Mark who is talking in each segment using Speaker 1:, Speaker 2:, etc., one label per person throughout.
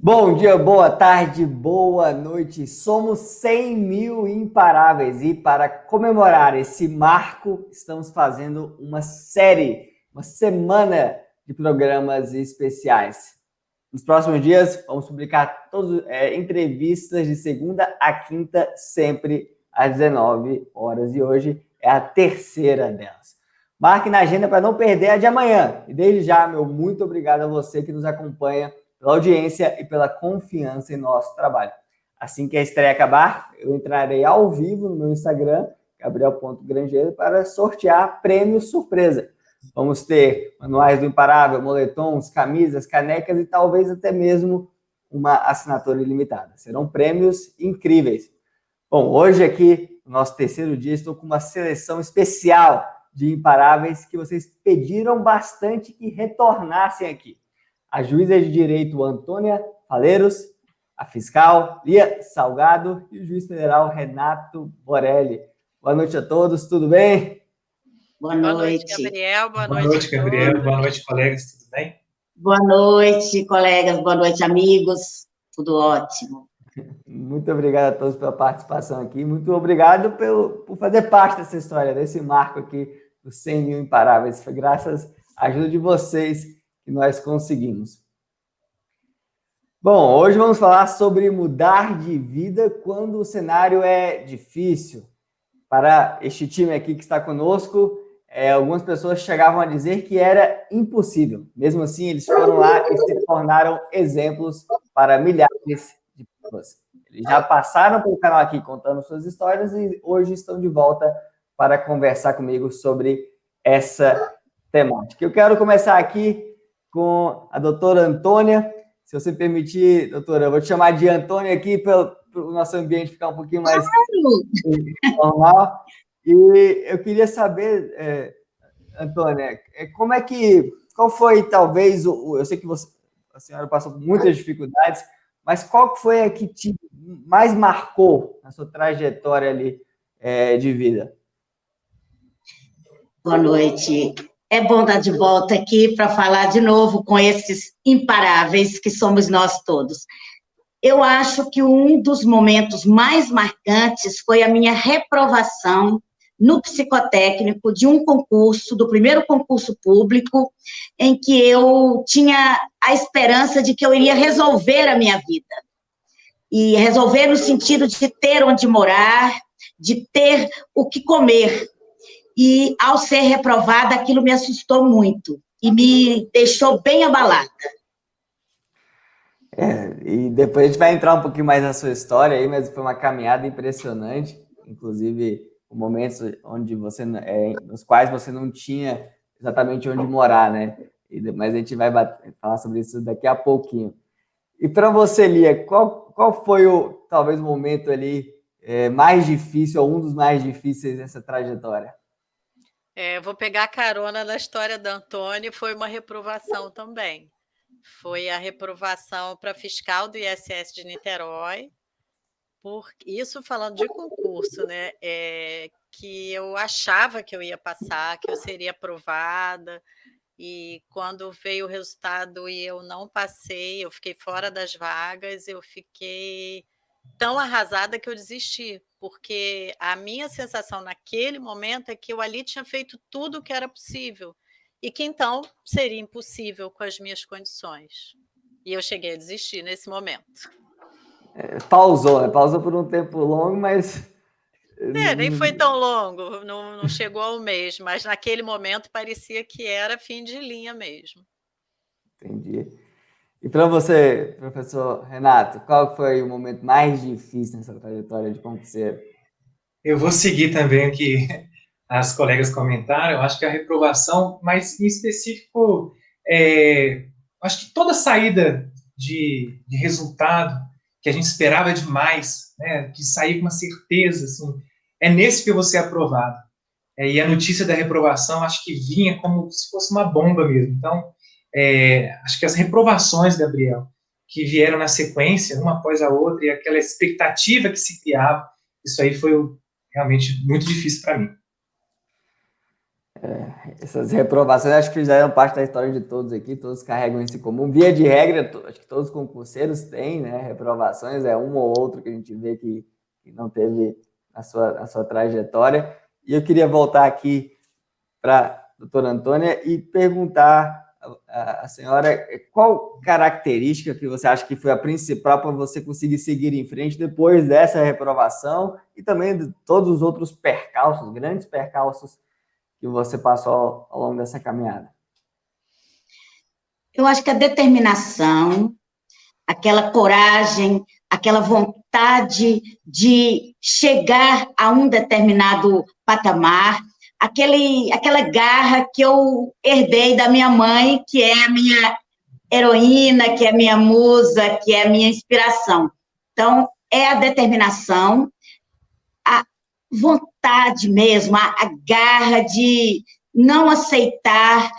Speaker 1: Bom dia, boa tarde, boa noite. Somos 100 mil imparáveis e para comemorar esse marco, estamos fazendo uma série, uma semana de programas especiais. Nos próximos dias, vamos publicar entrevistas de segunda a quinta, sempre às 19 horas. E hoje é a terceira delas. Marque na agenda para não perder a de amanhã. E desde já, meu muito obrigado a você que nos acompanha, pela audiência e pela confiança em nosso trabalho. Assim que a estreia acabar, eu entrarei ao vivo no meu Instagram, gabriel.grangeiro, para sortear prêmios surpresa. Vamos ter manuais do Imparável, moletons, camisas, canecas e talvez até mesmo uma assinatura ilimitada. Serão prêmios incríveis. Bom, hoje aqui, no nosso terceiro dia, estou com uma seleção especial de imparáveis que vocês pediram bastante que retornassem aqui. A juíza de direito Antônia Faleiros, a fiscal Lia Salgado e o juiz federal Renato Borelli. Boa noite a todos, tudo bem?
Speaker 2: Boa noite,
Speaker 3: Gabriel.
Speaker 4: Boa noite, Gabriel. Boa noite, colegas. Tudo bem?
Speaker 2: Boa noite, colegas. Boa noite, amigos. Tudo ótimo.
Speaker 1: Muito obrigado a todos pela participação aqui. Muito obrigado por fazer parte dessa história, desse marco aqui dos 100 mil imparáveis. Foi graças à ajuda de vocês que nós conseguimos. Bom, hoje vamos falar sobre mudar de vida quando o cenário é difícil. Para este time aqui que está conosco, algumas pessoas chegavam a dizer que era impossível. Mesmo assim, eles foram lá e se tornaram exemplos para milhares de pessoas. Eles já passaram pelo canal aqui contando suas histórias e hoje estão de volta para conversar comigo sobre essa temática. Eu quero começar aqui com a doutora Antônia. Se você permitir, doutora, eu vou te chamar de Antônia aqui para o nosso ambiente ficar um pouquinho mais normal. E eu queria saber, Antônia, qual foi talvez, eu sei que a senhora passou por muitas dificuldades, mas qual foi a que te mais marcou na sua trajetória ali de vida?
Speaker 2: Boa noite. É bom estar de volta aqui para falar de novo com esses imparáveis que somos nós todos. Eu acho que um dos momentos mais marcantes foi a minha reprovação no psicotécnico de um concurso, do primeiro concurso público, em que eu tinha a esperança de que eu iria resolver a minha vida. E resolver no sentido de ter onde morar, de ter o que comer. E, ao ser reprovada, aquilo me assustou muito e me deixou bem abalada.
Speaker 1: E depois a gente vai entrar um pouquinho mais na sua história aí, mas foi uma caminhada impressionante, inclusive momentos nos quais você não tinha exatamente onde morar, né? Mas a gente vai falar sobre isso daqui a pouquinho. E para você, Lia, qual foi talvez o momento ali mais difícil, ou um dos mais difíceis dessa trajetória?
Speaker 3: Vou pegar carona na história da Antônia, foi uma reprovação também. Foi a reprovação para fiscal do ISS de Niterói, isso falando de concurso, né? Que eu achava que eu ia passar, que eu seria aprovada, e quando veio o resultado e eu não passei, eu fiquei fora das vagas, eu fiquei tão arrasada que eu desisti, porque a minha sensação naquele momento é que eu ali tinha feito tudo o que era possível e que então seria impossível com as minhas condições. E eu cheguei a desistir nesse momento.
Speaker 1: Pausou, né? Pausou por um tempo longo, mas...
Speaker 3: Nem foi tão longo, não chegou ao mês, mas naquele momento parecia que era fim de linha mesmo.
Speaker 1: Entendi. E para você, professor Renato, qual foi o momento mais difícil nessa trajetória de concurseiro?
Speaker 4: Eu vou seguir também o que as colegas comentaram. Eu acho que a reprovação, mas em específico, acho que toda saída de resultado que a gente esperava demais, né, que sair com uma certeza, assim, é nesse que eu vou ser aprovado. E a notícia da reprovação, acho que vinha como se fosse uma bomba mesmo. Então, acho que as reprovações, Gabriel, que vieram na sequência, uma após a outra, e aquela expectativa que se criava, isso aí foi realmente muito difícil para mim.
Speaker 1: Essas reprovações acho que fizeram parte da história de todos aqui, todos carregam isso em comum. Via de regra, acho que todos os concurseiros têm, né, reprovações, é um ou outro que a gente vê que não teve a sua trajetória. E eu queria voltar aqui para a doutora Antônia e perguntar à senhora qual característica que você acha que foi a principal para você conseguir seguir em frente depois dessa reprovação e também de todos os outros percalços, grandes percalços que você passou ao longo dessa caminhada?
Speaker 2: Eu acho que a determinação, aquela coragem, aquela vontade de chegar a um determinado patamar, aquela garra que eu herdei da minha mãe, que é a minha heroína, que é a minha musa, que é a minha inspiração. Então, é a determinação, a vontade mesmo, a garra de não aceitar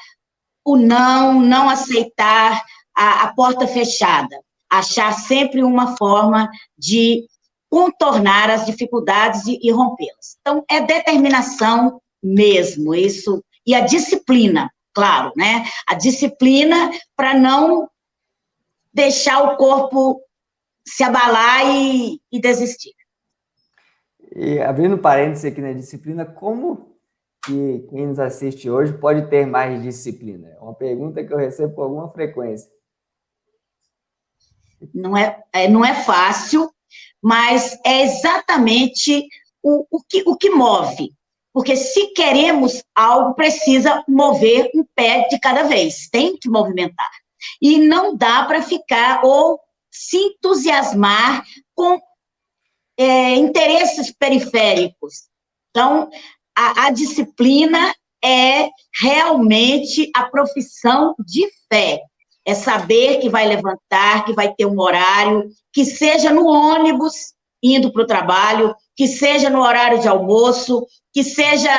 Speaker 2: o não aceitar a porta fechada, achar sempre uma forma de contornar as dificuldades e rompê-las. Então, é determinação mesmo, isso, e a disciplina, claro, né? A disciplina para não deixar o corpo se abalar e desistir.
Speaker 1: E abrindo parênteses aqui na disciplina, como que quem nos assiste hoje pode ter mais disciplina? É uma pergunta que eu recebo com alguma frequência.
Speaker 2: Não é fácil, mas é exatamente o que move. Porque se queremos algo, precisa mover um pé de cada vez, tem que movimentar. E não dá para ficar ou se entusiasmar com interesses periféricos. Então, a disciplina é realmente a profissão de fé. É saber que vai levantar, que vai ter um horário, que seja no ônibus indo para o trabalho, que seja no horário de almoço, que seja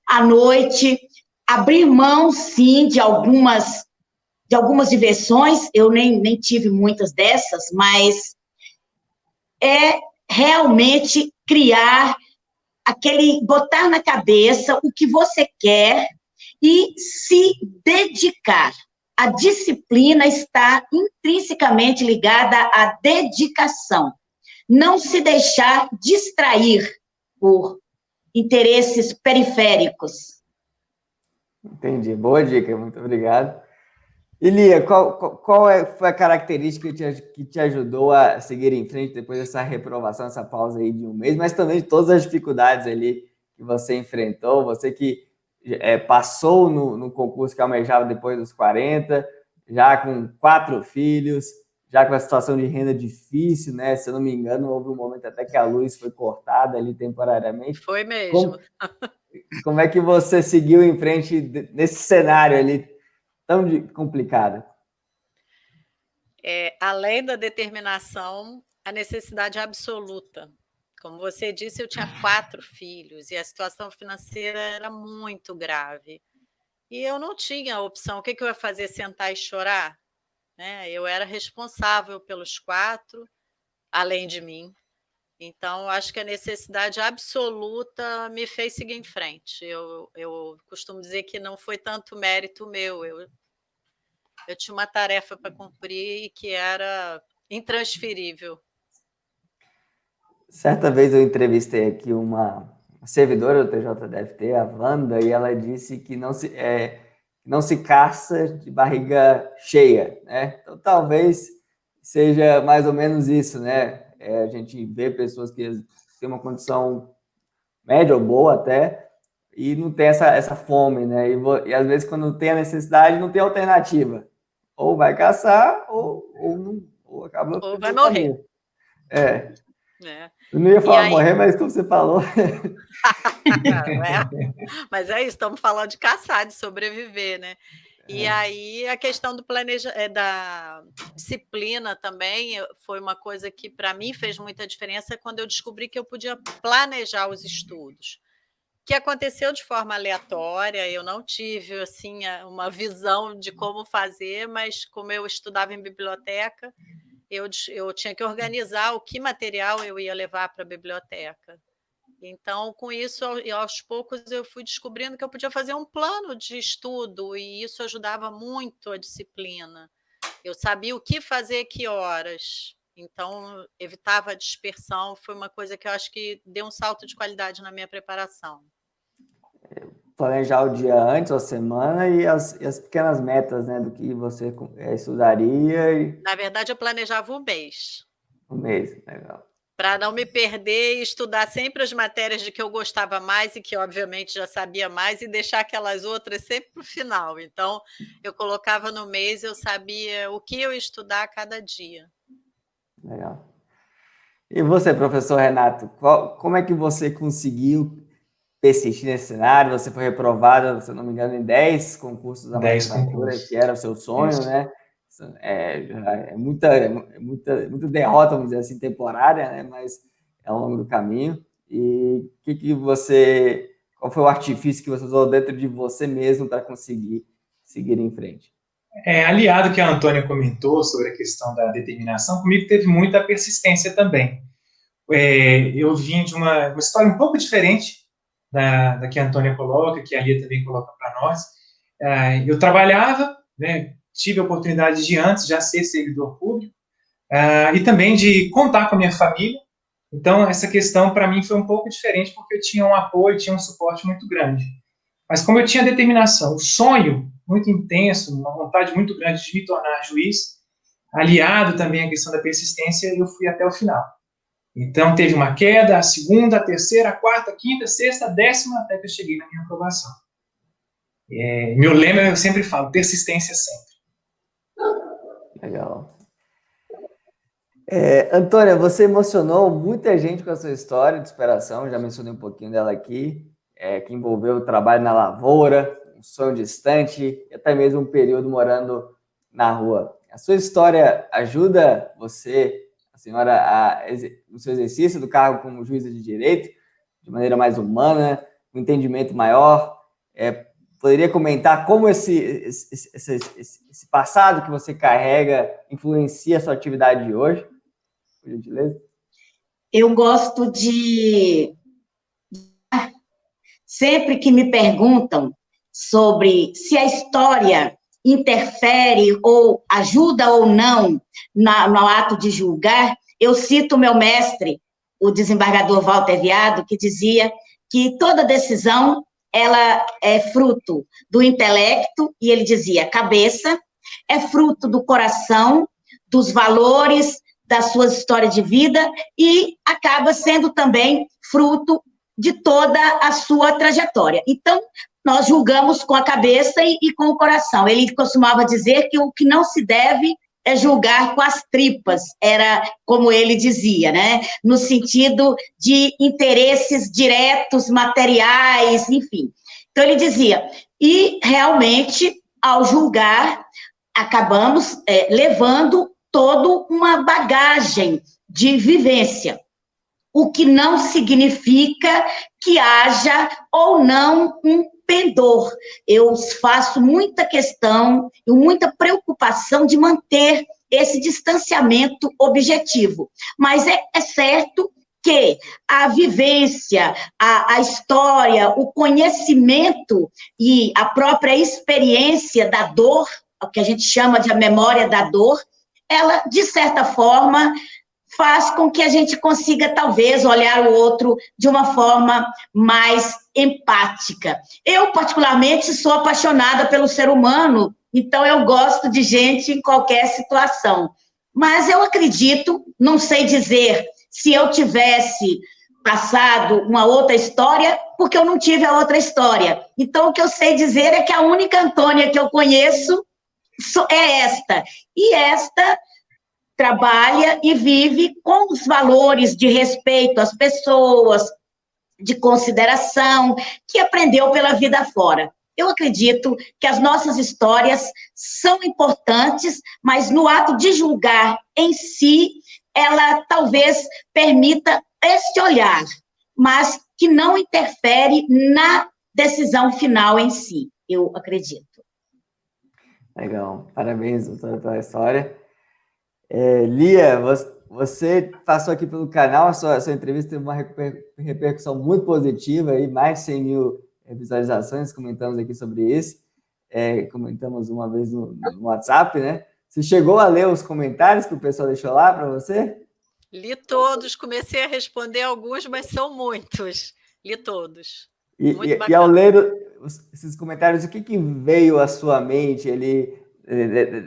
Speaker 2: à noite, abrir mão, sim, de algumas diversões, eu nem tive muitas dessas, mas é realmente criar botar na cabeça o que você quer e se dedicar. A disciplina está intrinsecamente ligada à dedicação. Não se deixar distrair por interesses periféricos.
Speaker 1: Entendi, boa dica, muito obrigado. E Lia, foi a característica que te ajudou a seguir em frente depois dessa reprovação, essa pausa aí de um mês, mas também de todas as dificuldades ali que você enfrentou, você que passou no concurso que almejava depois dos 40, já com 4 filhos, já com a situação de renda difícil, né? Se eu não me engano, houve um momento até que a luz foi cortada ali temporariamente.
Speaker 3: Foi mesmo.
Speaker 1: Como é que você seguiu em frente nesse cenário ali tão complicado?
Speaker 3: Além da determinação, a necessidade absoluta. Como você disse, eu tinha 4 filhos e a situação financeira era muito grave. E eu não tinha opção. O que eu ia fazer? Sentar e chorar? Né? Eu era responsável pelos 4, além de mim. Então, acho que a necessidade absoluta me fez seguir em frente. Eu costumo dizer que não foi tanto mérito meu. Eu tinha uma tarefa para cumprir e que era intransferível.
Speaker 1: Certa vez eu entrevistei aqui uma servidora do TJDFT, a Wanda, e ela disse que não se caça de barriga cheia, né? Então, talvez seja mais ou menos isso, né? A gente vê pessoas que têm uma condição média ou boa até, e não tem essa fome, né? E às vezes, quando tem a necessidade, não tem alternativa. Ou vai caçar, ou acaba...
Speaker 3: Ou vai morrer.
Speaker 1: Eu não ia falar morrer, mas como você falou...
Speaker 3: Mas é isso, estamos falando de caçar, de sobreviver, né? E aí a questão da disciplina também foi uma coisa que para mim fez muita diferença quando eu descobri que eu podia planejar os estudos, que aconteceu de forma aleatória. Eu não tive assim uma visão de como fazer, mas como eu estudava em biblioteca, eu tinha que organizar o que material eu ia levar para a biblioteca. Então, com isso, aos poucos, eu fui descobrindo que eu podia fazer um plano de estudo, e isso ajudava muito a disciplina. Eu sabia o que fazer, que horas. Então, evitava a dispersão. Foi uma coisa que eu acho que deu um salto de qualidade na minha preparação.
Speaker 1: Planejar o dia antes, a semana e as pequenas metas, né, do que você estudaria e
Speaker 3: Na verdade, eu planejava um mês,
Speaker 1: um mês. Legal.
Speaker 3: para não me perder e estudar sempre as matérias de que eu gostava mais e que, obviamente, já sabia mais, e deixar aquelas outras sempre para o final. Então, eu colocava no mês, eu sabia o que eu ia estudar a cada dia.
Speaker 1: Legal. E você, professor Renato, como é que você conseguiu persistir nesse cenário? Você foi reprovada, se eu não me engano, em 10 concursos da
Speaker 4: 10
Speaker 1: magistratura, que
Speaker 4: concursos.
Speaker 1: era o seu sonho,
Speaker 4: Isso.
Speaker 1: né? É muita derrota, vamos dizer assim, temporária, né? Mas é ao longo do caminho. E qual foi o artifício que você usou dentro de você mesmo para conseguir seguir em frente?
Speaker 4: Aliado que a Antônia comentou sobre a questão da determinação, comigo teve muita persistência também. Eu vim de uma história um pouco diferente da que a Antônia coloca, que a Lia também coloca para nós. Eu trabalhava, né, tive a oportunidade de antes já ser servidor público, e também de contar com a minha família. Então, essa questão para mim foi um pouco diferente, porque eu tinha um apoio, tinha um suporte muito grande. Mas como eu tinha determinação, o sonho muito intenso, uma vontade muito grande de me tornar juiz, aliado também à questão da persistência, eu fui até o final. Então, teve uma queda, a segunda, a terceira, a quarta, a quinta, a sexta, a 10ª, até que eu cheguei na minha aprovação. Meu lema, eu sempre falo, persistência sempre.
Speaker 1: Legal. Antônia, você emocionou muita gente com a sua história de superação, já mencionei um pouquinho dela aqui, que envolveu o trabalho na lavoura, um sonho distante, e até mesmo um período morando na rua. A sua história ajuda você, a senhora, no seu exercício do cargo como juíza de direito, de maneira mais humana, um entendimento maior? Poderia comentar como esse passado que você carrega influencia a sua atividade de hoje? Por gentileza.
Speaker 2: Eu gosto de... Sempre que me perguntam sobre se a história interfere ou ajuda ou não no ato de julgar, eu cito o meu mestre, o desembargador Walter Viado, que dizia que toda decisão ela é fruto do intelecto, e ele dizia, cabeça, é fruto do coração, dos valores, da sua história de vida, e acaba sendo também fruto de toda a sua trajetória. Então, nós julgamos com a cabeça e com o coração. Ele costumava dizer que o que não se deve é julgar com as tripas, era como ele dizia, né? No sentido de interesses diretos, materiais, enfim. Então, ele dizia, e realmente, ao julgar, acabamos levando toda uma bagagem de vivência, o que não significa que haja ou não um pendor. Eu faço muita questão e muita preocupação de manter esse distanciamento objetivo, mas é certo que a vivência, a história, o conhecimento e a própria experiência da dor, o que a gente chama de a memória da dor, ela, de certa forma, faz com que a gente consiga, talvez, olhar o outro de uma forma mais empática. Eu, particularmente, sou apaixonada pelo ser humano, então eu gosto de gente em qualquer situação. Mas eu acredito, não sei dizer se eu tivesse passado uma outra história, porque eu não tive a outra história. Então, o que eu sei dizer é que a única Antônia que eu conheço é esta. E esta trabalha e vive com os valores de respeito às pessoas, de consideração, que aprendeu pela vida fora. Eu acredito que as nossas histórias são importantes, mas no ato de julgar em si, ela talvez permita este olhar, mas que não interfere na decisão final em si, eu acredito.
Speaker 1: Legal, parabéns, doutora, pela história. Lia, você passou aqui pelo canal, a sua entrevista teve uma repercussão muito positiva, aí, mais de 100 mil visualizações, comentamos aqui sobre isso, comentamos uma vez no WhatsApp, né? Você chegou a ler os comentários que o pessoal deixou lá para você?
Speaker 3: Li todos, comecei a responder alguns, mas são muitos. Li todos.
Speaker 1: E ao ler esses comentários, o que veio à sua mente ali,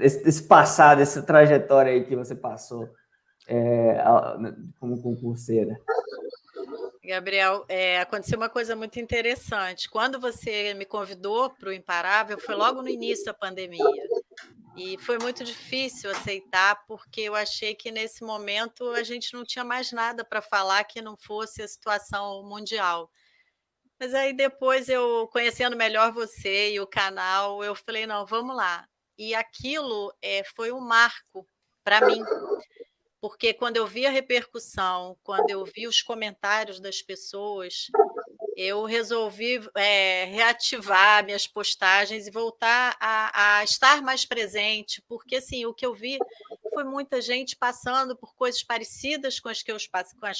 Speaker 1: esse passado, essa trajetória aí que você passou como concurseira?
Speaker 3: Gabriel, aconteceu uma coisa muito interessante. Quando você me convidou para o Imparável, foi logo no início da pandemia. E foi muito difícil aceitar, porque eu achei que nesse momento a gente não tinha mais nada para falar que não fosse a situação mundial. Mas aí depois, eu conhecendo melhor você e o canal, eu falei, não, vamos lá. E aquilo foi um marco para mim, porque quando eu vi a repercussão, quando eu vi os comentários das pessoas, eu resolvi reativar minhas postagens e voltar a estar mais presente, porque assim, o que eu vi foi muita gente passando por coisas parecidas com as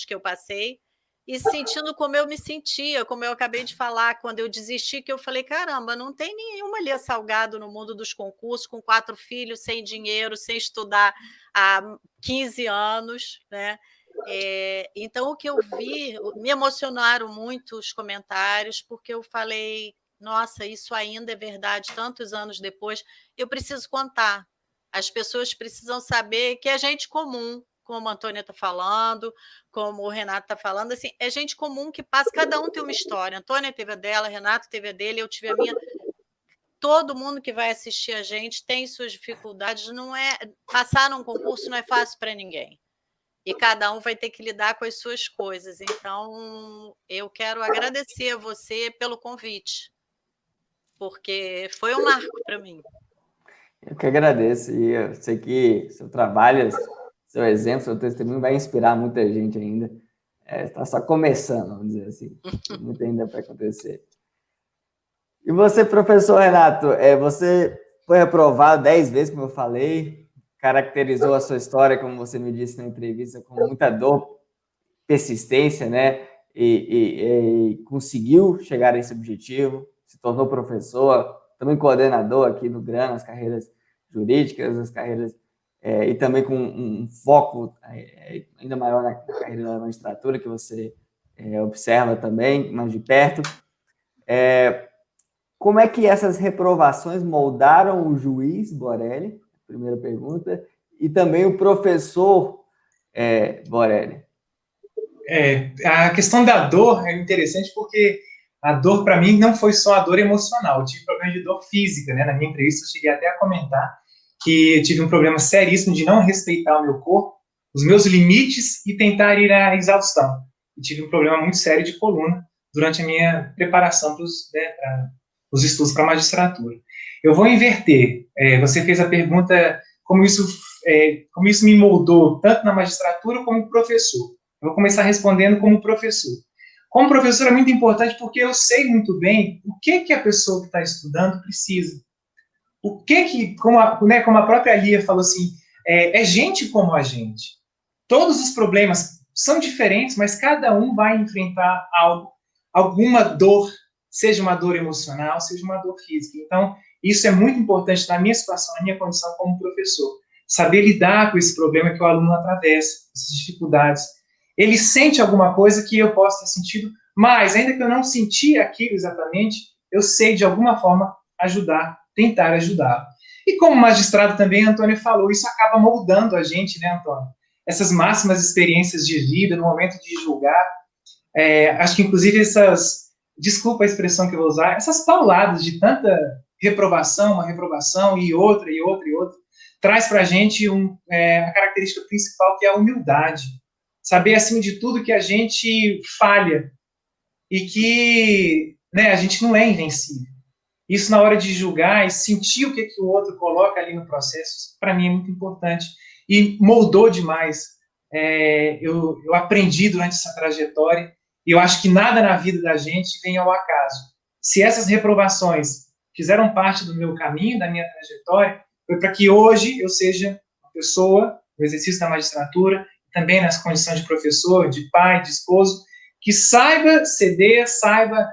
Speaker 3: que eu passei, e sentindo como eu me sentia, como eu acabei de falar, quando eu desisti, que eu falei, caramba, não tem nenhuma Lia Salgado no mundo dos concursos, com 4 filhos, sem dinheiro, sem estudar há 15 anos, né? Então, o que eu vi, me emocionaram muito os comentários, porque eu falei, nossa, isso ainda é verdade, tantos anos depois, eu preciso contar. As pessoas precisam saber que é gente comum, como a Antônia está falando, como o Renato está falando, assim, é gente comum que passa, cada um tem uma história. A Antônia teve a dela, Renato teve a dele, eu tive a minha. Todo mundo que vai assistir a gente tem suas dificuldades, não é passar num concurso não é fácil para ninguém. E cada um vai ter que lidar com as suas coisas. Então, eu quero agradecer a você pelo convite, porque foi um marco para mim.
Speaker 1: Eu que agradeço, e eu sei que seu trabalho, seu exemplo, seu testemunho vai inspirar muita gente ainda. Está só começando, vamos dizer assim. Muito ainda para acontecer. E você, professor Renato, você foi reprovado 10 vezes, como eu falei, caracterizou a sua história, como você me disse na entrevista, com muita dor, persistência, né? E conseguiu chegar a esse objetivo, se tornou professor, também coordenador aqui no GRAN, nas carreiras jurídicas, as carreiras, e também com um foco ainda maior na carreira da magistratura, que você observa também mais de perto. Como é que essas reprovações moldaram o juiz Borelli? Primeira pergunta. E também o professor Borelli.
Speaker 4: A questão da dor é interessante porque a dor, para mim, não foi só a dor emocional. Eu tive problema de dor física, né? Na minha entrevista, eu cheguei até a comentar que eu tive um problema seríssimo de não respeitar o meu corpo, os meus limites e tentar ir à exaustão. Eu tive um problema muito sério de coluna durante a minha preparação para os estudos para a magistratura. Eu vou inverter. Você fez a pergunta como isso me moldou tanto na magistratura como professor. Eu vou começar respondendo como professor. Como professor é muito importante porque eu sei muito bem o que a pessoa que está estudando precisa. O que como a própria Lia falou assim, é gente como a gente. Todos os problemas são diferentes, mas cada um vai enfrentar alguma dor, seja uma dor emocional, seja uma dor física. Então, isso é muito importante na minha situação, na minha condição como professor. Saber lidar com esse problema que o aluno atravessa, essas dificuldades. Ele sente alguma coisa que eu posso ter sentido, mas ainda que eu não senti aquilo exatamente, eu sei de alguma forma tentar ajudar. E como magistrado também, a Antônia falou, isso acaba moldando a gente, né, Antônio? Essas máximas experiências de vida, no momento de julgar, acho que inclusive desculpa a expressão que eu vou usar, essas pauladas de tanta reprovação, uma reprovação e outra, traz para a gente a característica principal, que é a humildade. Saber, acima de tudo, que a gente falha e que a gente não é invencível. Isso, na hora de julgar e sentir o que o outro coloca ali no processo, para mim é muito importante. E moldou demais. Eu aprendi durante essa trajetória e eu acho que nada na vida da gente vem ao acaso. Se essas reprovações fizeram parte do meu caminho, da minha trajetória, foi para que hoje eu seja uma pessoa, no exercício da magistratura, também nas condições de professor, de pai, de esposo, que saiba ceder, saiba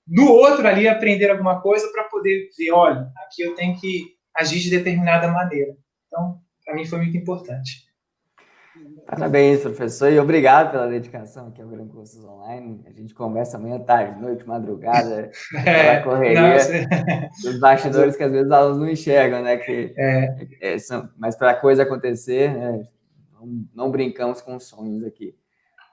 Speaker 4: no outro ali aprender alguma coisa para poder ver, olha, aqui eu tenho que agir de determinada maneira. Então, para mim foi muito importante.
Speaker 1: Parabéns, professor, e obrigado pela dedicação aqui ao Gran Cursos Online. A gente conversa amanhã, tarde, noite, madrugada, aquela correria dos bastidores que às vezes os alunos não enxergam, né? Mas para a coisa acontecer, né, não brincamos com sonhos aqui.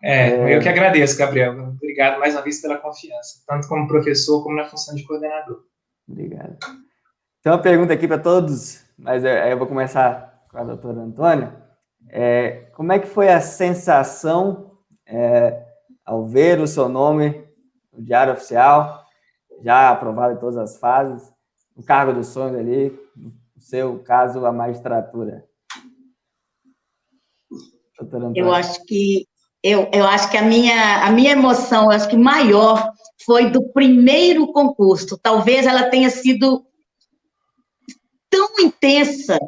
Speaker 4: Eu que agradeço, Gabriel. Obrigado mais uma vez pela confiança, tanto como professor como na função de coordenador.
Speaker 1: Obrigado. Tem uma pergunta aqui para todos, mas eu vou começar com a doutora Antônia. Como é que foi a sensação ao ver o seu nome no Diário Oficial, já aprovado em todas as fases, o cargo do sonho ali, no seu caso, a magistratura? Doutora Antônia.
Speaker 2: Eu acho que a minha emoção, eu acho que maior, foi do primeiro concurso. Talvez ela tenha sido tão intensa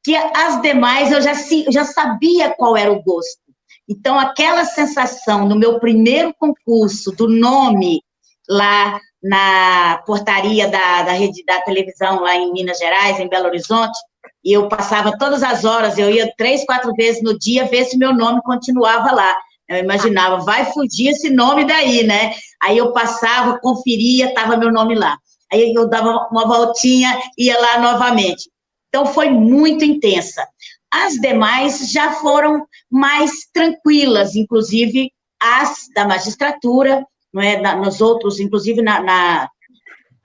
Speaker 2: que as demais eu já sabia qual era o gosto. Então, aquela sensação no meu primeiro concurso, do nome lá na portaria da rede da televisão lá em Minas Gerais, em Belo Horizonte, e eu passava todas as horas, eu ia 3, 4 vezes no dia ver se meu nome continuava lá. Eu imaginava, vai fugir esse nome daí, né? Aí eu passava, conferia, estava meu nome lá. Aí eu dava uma voltinha, ia lá novamente. Então, foi muito intensa. As demais já foram mais tranquilas, inclusive as da magistratura, não é? Nos outros, inclusive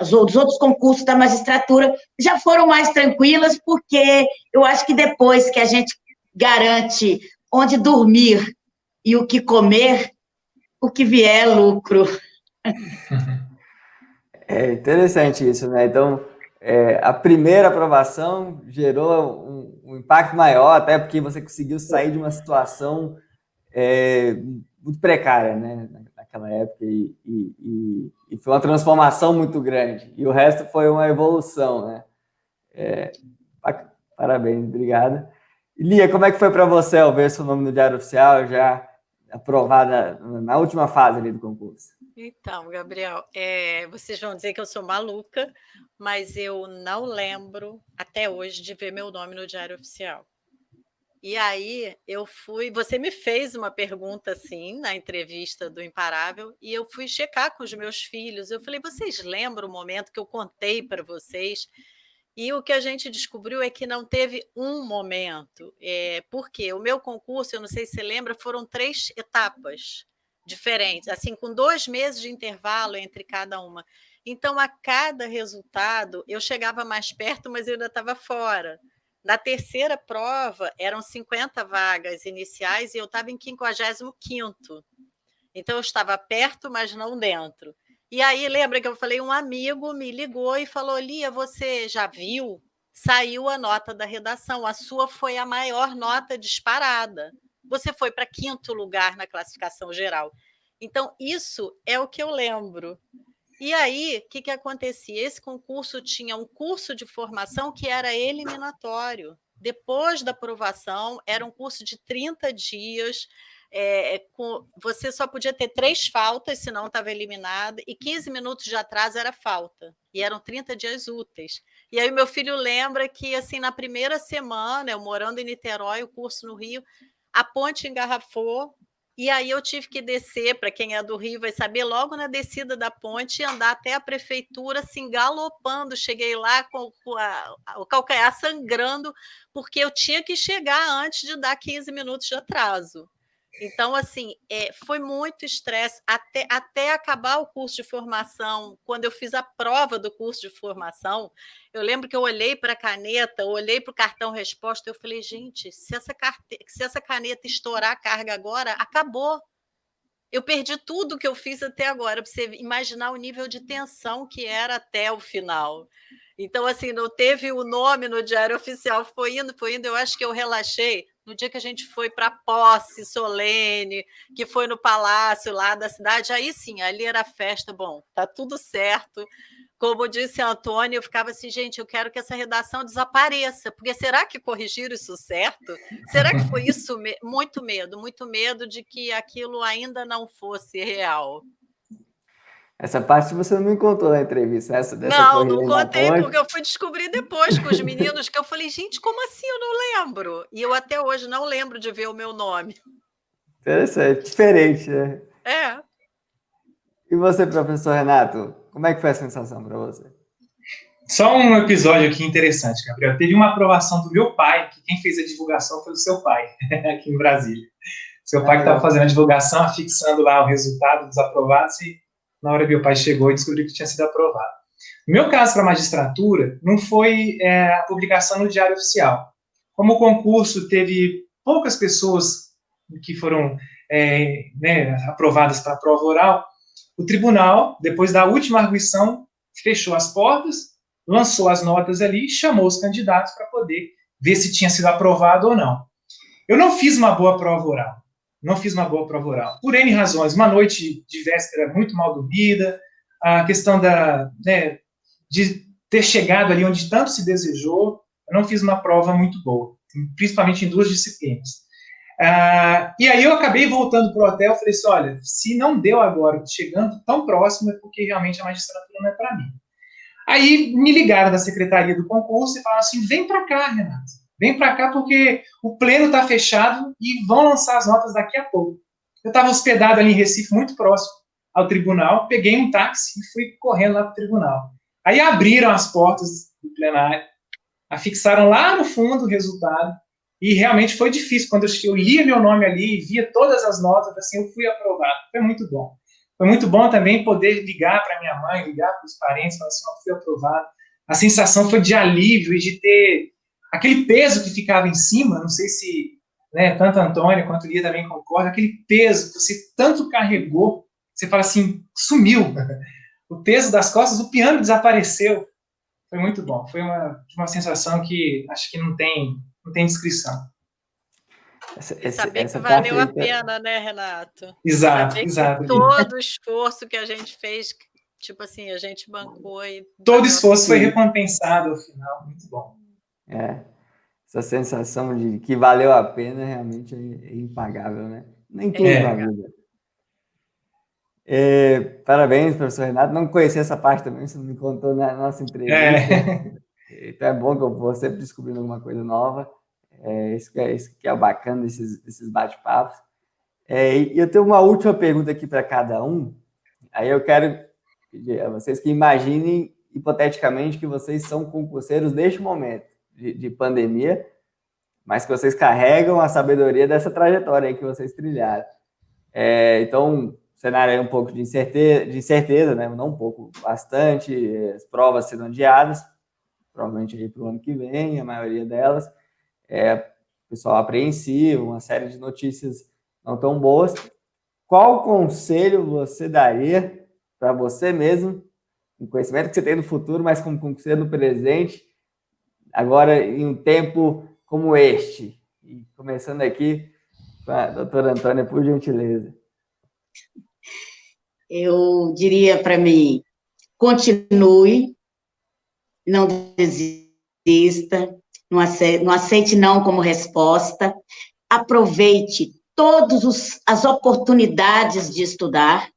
Speaker 2: os outros concursos da magistratura, já foram mais tranquilas, porque eu acho que depois que a gente garante onde dormir e o que comer, o que vier é lucro.
Speaker 1: É interessante isso, né? Então, a primeira aprovação gerou um impacto maior, até porque você conseguiu sair de uma situação muito precária, né? Naquela época, e foi uma transformação muito grande. E o resto foi uma evolução, né? Parabéns, obrigado. Lia, como é que foi para você ao ver seu nome no Diário Oficial, já aprovada na última fase ali do concurso?
Speaker 3: Então, Gabriel, vocês vão dizer que eu sou maluca, mas eu não lembro até hoje de ver meu nome no Diário Oficial. E aí eu fui, você me fez uma pergunta assim na entrevista do Imparável e eu fui checar com os meus filhos. Eu falei, vocês lembram o momento que eu contei para vocês? E o que a gente descobriu é que não teve um momento, porque o meu concurso, eu não sei se você lembra, foram 3 etapas diferentes, assim, com 2 meses de intervalo entre cada uma. Então, a cada resultado, eu chegava mais perto, mas eu ainda estava fora. Na terceira prova, eram 50 vagas iniciais e eu estava em 55º. Então, eu estava perto, mas não dentro. E aí, lembra que eu falei, um amigo me ligou e falou, Lia, você já viu? Saiu a nota da redação, a sua foi a maior nota disparada. Você foi para 5º lugar na classificação geral. Então, isso é o que eu lembro. E aí, o que acontecia? Esse concurso tinha um curso de formação que era eliminatório. Depois da aprovação, era um curso de 30 dias, você só podia ter 3 faltas, senão estava eliminado, e 15 minutos de atraso era falta, e eram 30 dias úteis. E aí meu filho lembra que, assim, na primeira semana, eu morando em Niterói, o curso no Rio, a ponte engarrafou, e aí eu tive que descer, para quem é do Rio vai saber, logo na descida da ponte, e andar até a prefeitura, assim, galopando. Cheguei lá com o calcanhar sangrando, porque eu tinha que chegar antes de dar 15 minutos de atraso. Então, assim, foi muito estresse até acabar o curso de formação. Quando eu fiz a prova do curso de formação, eu lembro que eu olhei para a caneta, olhei para o cartão resposta, eu falei, gente, se essa caneta estourar a carga agora, acabou. Eu perdi tudo que eu fiz até agora, para você imaginar o nível de tensão que era até o final. Então, assim, não teve o nome no Diário Oficial, foi indo, eu acho que eu relaxei no dia que a gente foi para a posse solene, que foi no palácio lá da cidade, aí sim, ali era festa, bom, tá tudo certo, Como disse a Antônia, eu ficava assim, gente, eu quero que essa redação desapareça, porque será que corrigiram isso certo? Será que foi isso? Muito medo de que aquilo ainda não fosse real.
Speaker 1: Essa parte você não me contou na entrevista, essa dessa
Speaker 3: Não
Speaker 1: corrida na
Speaker 3: contei,
Speaker 1: ponte.
Speaker 3: porque eu fui descobrir depois com os meninos, que eu falei, gente, como assim eu não lembro? E eu até hoje não lembro de ver o meu nome.
Speaker 1: Interessante, diferente, né?
Speaker 3: É.
Speaker 1: E você, professor Renato, como é que foi a sensação para você?
Speaker 4: Só um episódio aqui interessante, Gabriel. Teve uma aprovação do meu pai, que quem fez a divulgação foi o seu pai, aqui em Brasília. Seu pai que estava fazendo a divulgação, afixando lá o resultado dos aprovados, e na hora que meu pai chegou e descobriu que tinha sido aprovado. No meu caso, para a magistratura, não foi a publicação no Diário Oficial. Como o concurso teve poucas pessoas que foram aprovadas para a prova oral, o tribunal, depois da última arguição, fechou as portas, lançou as notas ali e chamou os candidatos para poder ver se tinha sido aprovado ou não. Eu não fiz uma boa prova oral. Por N razões. Uma noite de véspera muito mal dormida, a questão de ter chegado ali onde tanto se desejou. Eu não fiz uma prova muito boa, principalmente em 2 disciplinas. E aí eu acabei voltando para o hotel e falei assim, olha, se não deu agora, chegando tão próximo, é porque realmente a magistratura não é para mim. Aí me ligaram da secretaria do concurso e falaram assim, vem para cá, Renato, vem para cá porque o pleno está fechado e vão lançar as notas daqui a pouco. Eu estava hospedado ali em Recife, muito próximo ao tribunal, peguei um táxi e fui correndo lá para o tribunal. Aí abriram as portas do plenário, afixaram lá no fundo o resultado, e realmente foi difícil. Quando eu lia meu nome ali e via todas as notas, assim, eu fui aprovado. Foi muito bom. Foi muito bom também poder ligar para minha mãe, ligar para os parentes, falar assim, eu fui aprovado. A sensação foi de alívio e de ter aquele peso que ficava em cima, não sei se tanto a Antônia quanto a Lia também concordam, aquele peso que você tanto carregou, você fala assim, sumiu. O peso das costas, o piano desapareceu. Foi muito bom. Foi uma sensação que acho que não tem descrição.
Speaker 3: Saber que valeu a pena, né, Renato?
Speaker 4: Exato.
Speaker 3: Todo o esforço que a gente fez, tipo assim, a gente bancou e...
Speaker 4: Todo esforço foi recompensado ao final, muito bom.
Speaker 1: Essa sensação de que valeu a pena realmente é impagável, né? Nem tudo na vida. Parabéns, professor Renato. Não conhecia essa parte também, você não me contou na nossa entrevista. Então é bom que eu vou sempre descobrindo alguma coisa nova. Isso que é o bacana desses bate-papos. E eu tenho uma última pergunta aqui para cada um. Aí eu quero pedir a vocês que imaginem, hipoteticamente, que vocês são concurseiros neste momento de pandemia, mas que vocês carregam a sabedoria dessa trajetória aí que vocês trilharam. Então, o cenário é um pouco de incerteza, né? Não um pouco, bastante, as provas sendo adiadas, provavelmente aí para o ano que vem, a maioria delas. Pessoal apreensivo, uma série de notícias não tão boas. Qual conselho você daria para você mesmo, com o conhecimento que você tem no futuro, mas como concurseiro no presente, agora em um tempo como este? E começando aqui com a doutora Antônia, por gentileza.
Speaker 2: Eu diria para mim, continue, não desista, não aceite não como resposta, aproveite todas as oportunidades de estudar,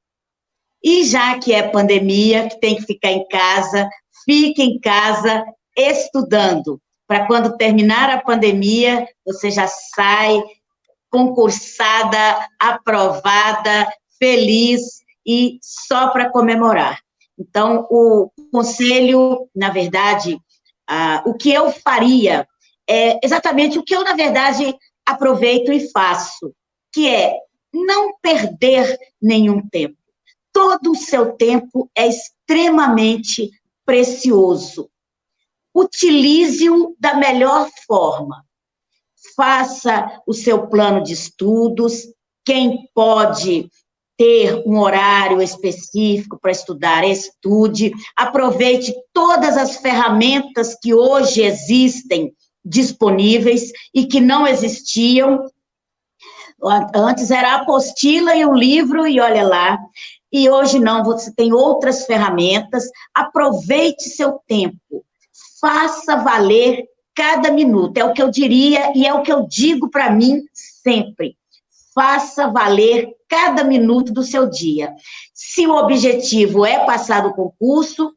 Speaker 2: e já que é pandemia, que tem que ficar em casa, fique em casa estudando, para quando terminar a pandemia, você já sai concursada, aprovada, feliz e só para comemorar. Então, o conselho, na verdade, o que eu faria é exatamente o que eu, na verdade, aproveito e faço, que é não perder nenhum tempo. Todo o seu tempo é extremamente precioso. Utilize-o da melhor forma. Faça o seu plano de estudos. Quem pode ter um horário específico para estudar, estude. Aproveite todas as ferramentas que hoje existem disponíveis e que não existiam. Antes era a apostila e o livro, e olha lá. E hoje não, você tem outras ferramentas, aproveite seu tempo, faça valer cada minuto, é o que eu diria e é o que eu digo para mim sempre. Faça valer cada minuto do seu dia. Se o objetivo é passar no concurso,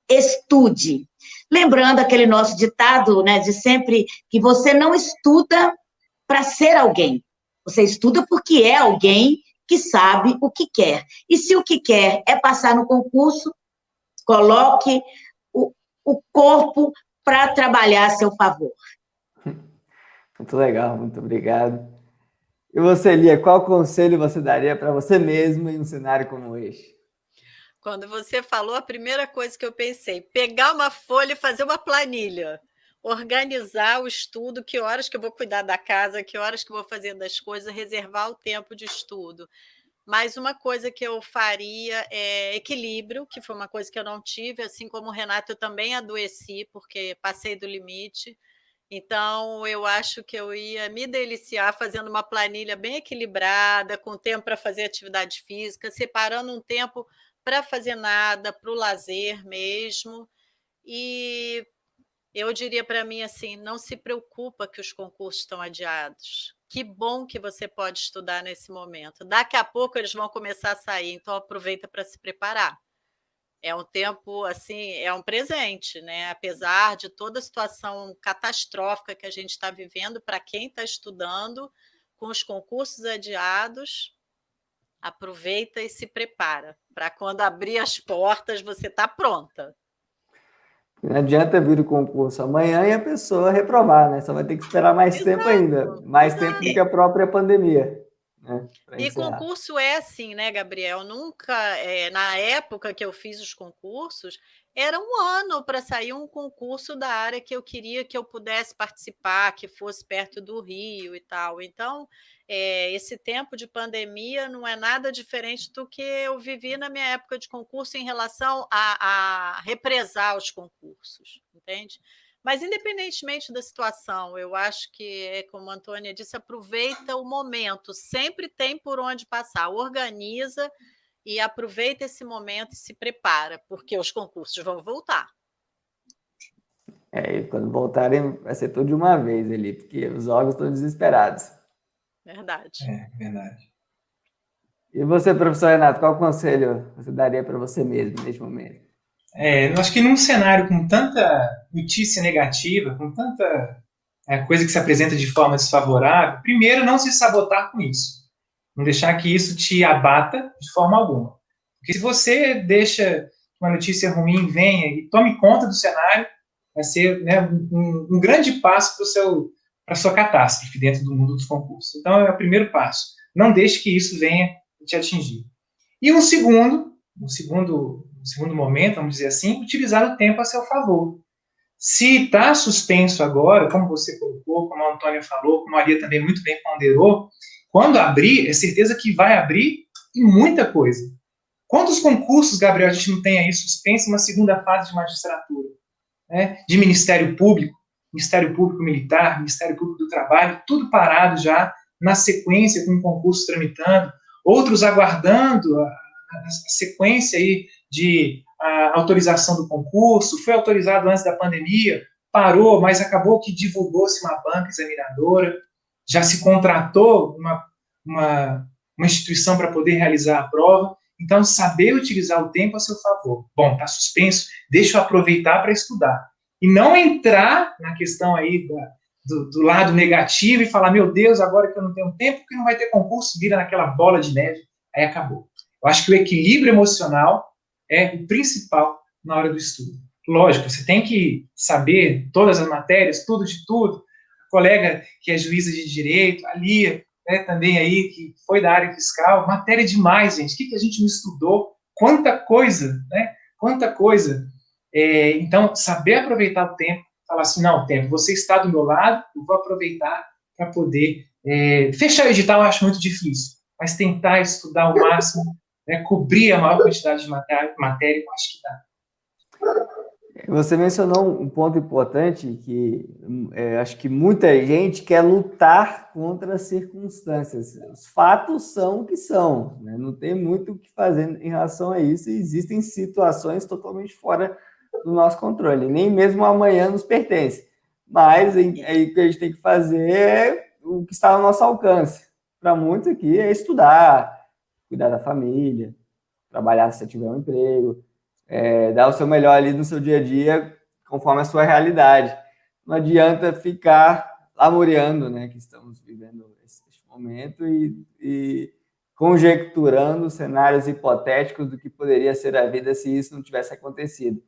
Speaker 2: estude. Lembrando aquele nosso ditado, né, de sempre, que você não estuda para ser alguém. Você estuda porque é alguém que sabe o que quer. E se o que quer é passar no concurso, coloque o corpo para trabalhar a seu favor.
Speaker 1: Muito legal, muito obrigado. E você, Lia, qual conselho você daria para você mesmo em um cenário como este?
Speaker 3: Quando você falou, a primeira coisa que eu pensei, pegar uma folha e fazer uma planilha, organizar o estudo, que horas que eu vou cuidar da casa, que horas que eu vou fazer das coisas, reservar o tempo de estudo. Mas uma coisa que eu faria é equilíbrio, que foi uma coisa que eu não tive, assim como o Renato, eu também adoeci, porque passei do limite. Então, eu acho que eu ia me deliciar fazendo uma planilha bem equilibrada, com tempo para fazer atividade física, separando um tempo para fazer nada, para o lazer mesmo. E eu diria para mim assim, não se preocupa que os concursos estão adiados. Que bom que você pode estudar nesse momento. Daqui a pouco eles vão começar a sair, então aproveita para se preparar. É um tempo, assim, é um presente, né? Apesar de toda a situação catastrófica que a gente está vivendo, para quem está estudando, com os concursos adiados, aproveita e se prepara, para quando abrir as portas você está pronta.
Speaker 1: Não adianta vir o concurso amanhã e a pessoa reprovar, né? Só vai ter que esperar mais tempo ainda, mais tempo do que a própria pandemia, né?
Speaker 3: E concurso é assim, né, Gabriel? Nunca, na época que eu fiz os concursos, era um ano para sair um concurso da área que eu queria que eu pudesse participar, que fosse perto do Rio e tal. Então, esse tempo de pandemia não é nada diferente do que eu vivi na minha época de concurso em relação a represar os concursos, entende? Mas, independentemente da situação, eu acho que, como a Antônia disse, aproveita o momento, sempre tem por onde passar, organiza e aproveita esse momento e se prepara, porque os concursos vão voltar.
Speaker 1: E quando voltarem, vai ser tudo de uma vez ali, porque os órgãos estão desesperados.
Speaker 3: Verdade.
Speaker 4: Verdade.
Speaker 1: E você, professor Renato, qual conselho você daria para você mesmo neste momento?
Speaker 4: Eu acho que num cenário com tanta notícia negativa, com tanta coisa que se apresenta de forma desfavorável, primeiro, não se sabotar com isso. Não deixar que isso te abata de forma alguma. Porque se você deixa que uma notícia ruim venha e tome conta do cenário, vai ser, né, um grande passo para a sua catástrofe dentro do mundo dos concursos. Então, é o primeiro passo. Não deixe que isso venha te atingir. E um segundo momento, vamos dizer assim, utilizar o tempo a seu favor. Se está suspenso agora, como você colocou, como a Antônia falou, como a Maria também muito bem ponderou, quando abrir, é certeza que vai abrir e muita coisa. Quantos concursos, Gabriel, a gente não tem aí suspenso uma segunda fase de magistratura? Né? De Ministério Público Militar, Ministério Público do Trabalho, tudo parado já, na sequência, com o concurso tramitando, outros aguardando a sequência aí de autorização do concurso, foi autorizado antes da pandemia, parou, mas acabou que divulgou-se uma banca examinadora, já se contratou uma instituição para poder realizar a prova. Então, saber utilizar o tempo a seu favor. Bom, está suspenso, deixa eu aproveitar para estudar. E não entrar na questão aí do lado negativo e falar, meu Deus, agora que eu não tenho tempo, que não vai ter concurso, vira naquela bola de neve, aí acabou. Eu acho que o equilíbrio emocional é o principal na hora do estudo. Lógico, você tem que saber todas as matérias, tudo de tudo. A colega que é juíza de direito, a Lia, né, também aí, que foi da área fiscal, matéria demais, gente. O que a gente não estudou? Quanta coisa, né? Quanta coisa. Então, saber aproveitar o tempo, falar assim, não, tempo, você está do meu lado, eu vou aproveitar para poder... fechar o edital eu acho muito difícil, mas tentar estudar o máximo, né, cobrir a maior quantidade de matéria, eu acho que dá.
Speaker 1: Você mencionou um ponto importante que acho que muita gente quer lutar contra as circunstâncias. Os fatos são o que são, né? Não tem muito o que fazer em relação a isso. E existem situações totalmente fora do nosso controle. Nem mesmo amanhã nos pertence. Mas aí o que a gente tem que fazer é o que está ao nosso alcance. Para muitos aqui é estudar, cuidar da família, trabalhar se tiver um emprego, dar o seu melhor ali no seu dia a dia, conforme a sua realidade. Não adianta ficar lamuriando, né, que estamos vivendo esse momento e conjecturando cenários hipotéticos do que poderia ser a vida se isso não tivesse acontecido.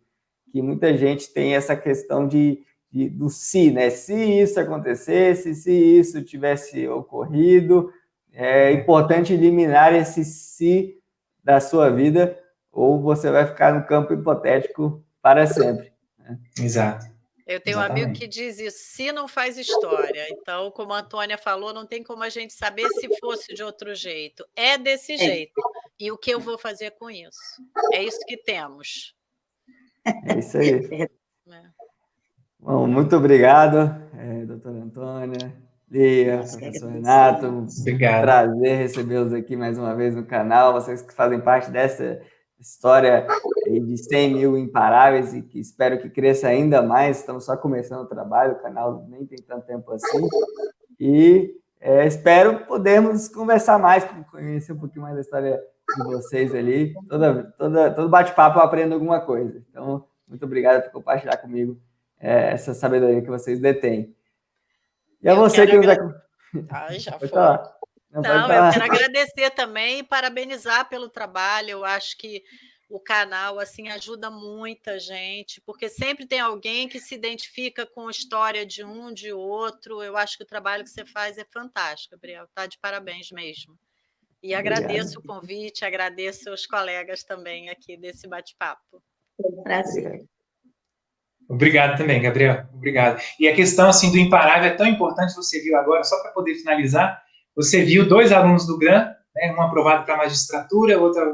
Speaker 1: Que muita gente tem essa questão do se, né? Se isso acontecesse, se isso tivesse ocorrido, é importante eliminar esse se da sua vida, ou você vai ficar no campo hipotético para sempre. Né?
Speaker 4: Exato.
Speaker 3: Eu tenho um amigo que diz isso, se não faz história. Então, como a Antônia falou, não tem como a gente saber se fosse de outro jeito. É desse jeito. E o que eu vou fazer com isso? É isso que temos.
Speaker 1: É isso aí. Bom, muito obrigado, doutora Antônia, Lia, professor Renato.
Speaker 4: Obrigado.
Speaker 1: Prazer recebê-los aqui mais uma vez no canal. Vocês que fazem parte dessa história de 100 mil imparáveis e que espero que cresça ainda mais. Estamos só começando o trabalho, o canal nem tem tanto tempo assim. E espero podermos conversar mais, conhecer um pouquinho mais da história de vocês ali. Todo bate-papo eu aprendo alguma coisa. Então, muito obrigado por compartilhar comigo essa sabedoria que vocês detêm. E a você que nos acompanha.
Speaker 3: Ai, já foi.
Speaker 1: Não,
Speaker 3: eu quero agradecer também e parabenizar pelo trabalho. Eu acho que o canal assim ajuda muita gente, porque sempre tem alguém que se identifica com a história de um, de outro. Eu acho que o trabalho que você faz é fantástico, Gabriel. Está de parabéns mesmo. E agradeço o convite, agradeço os colegas também aqui desse bate-papo.
Speaker 2: Foi um prazer.
Speaker 4: Obrigado também, Gabriel. Obrigado. E a questão assim, do imparável é tão importante, você viu agora, só para poder finalizar, você viu 2 alunos do GRAM, né, um aprovado para magistratura, outra,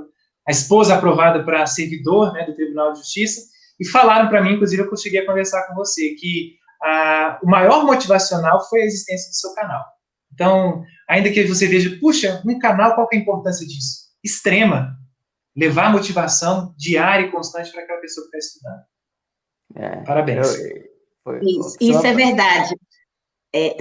Speaker 4: a esposa aprovada para servidor, né, do Tribunal de Justiça, e falaram para mim, inclusive eu consegui conversar com você, que o maior motivacional foi a existência do seu canal. Então, ainda que você veja, puxa, um canal, qual que é a importância disso? Extrema. Levar motivação diária e constante para aquela pessoa que está estudando. Parabéns.
Speaker 2: Isso é verdade.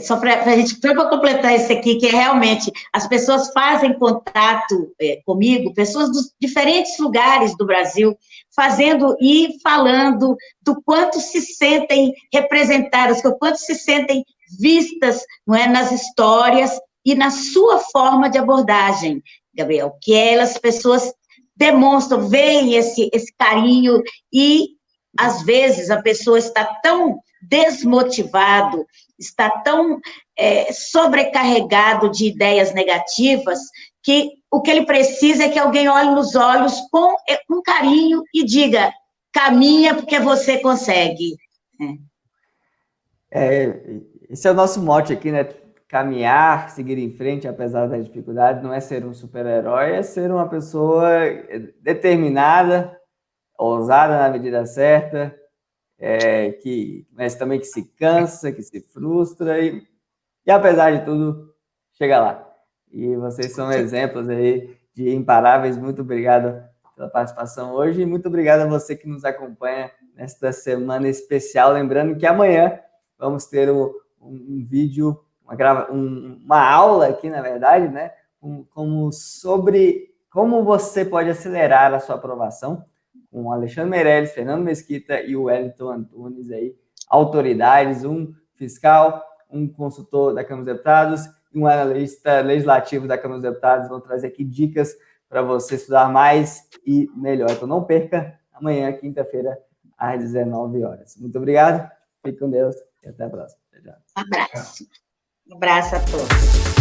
Speaker 2: Só para completar isso aqui, que realmente as pessoas fazem contato comigo, pessoas dos diferentes lugares do Brasil, fazendo e falando do quanto se sentem representadas, do quanto se sentem vistas, não é, nas histórias e na sua forma de abordagem, Gabriel, que as pessoas demonstram, veem esse carinho e às vezes a pessoa está tão desmotivado, está tão sobrecarregado de ideias negativas, que o que ele precisa é que alguém olhe nos olhos com carinho e diga, caminha porque você consegue.
Speaker 1: Esse é o nosso mote aqui, né? Caminhar, seguir em frente, apesar das dificuldades, não é ser um super-herói, é ser uma pessoa determinada, ousada na medida certa, mas também que se cansa, que se frustra e apesar de tudo, chega lá. E vocês são exemplos aí de imparáveis. Muito obrigado pela participação hoje e muito obrigado a você que nos acompanha nesta semana especial. Lembrando que amanhã vamos ter um vídeo, uma aula aqui, na verdade, né? Sobre como você pode acelerar a sua aprovação, com o Alexandre Meirelles, Fernando Mesquita e o Wellington Antunes, aí, autoridades, um fiscal, um consultor da Câmara dos Deputados e um analista legislativo da Câmara dos Deputados. Vão trazer aqui dicas para você estudar mais e melhor. Então não perca, amanhã, quinta-feira, às 19 horas. Muito obrigado, fique com Deus e até a próxima.
Speaker 2: Um abraço. Um abraço a todos.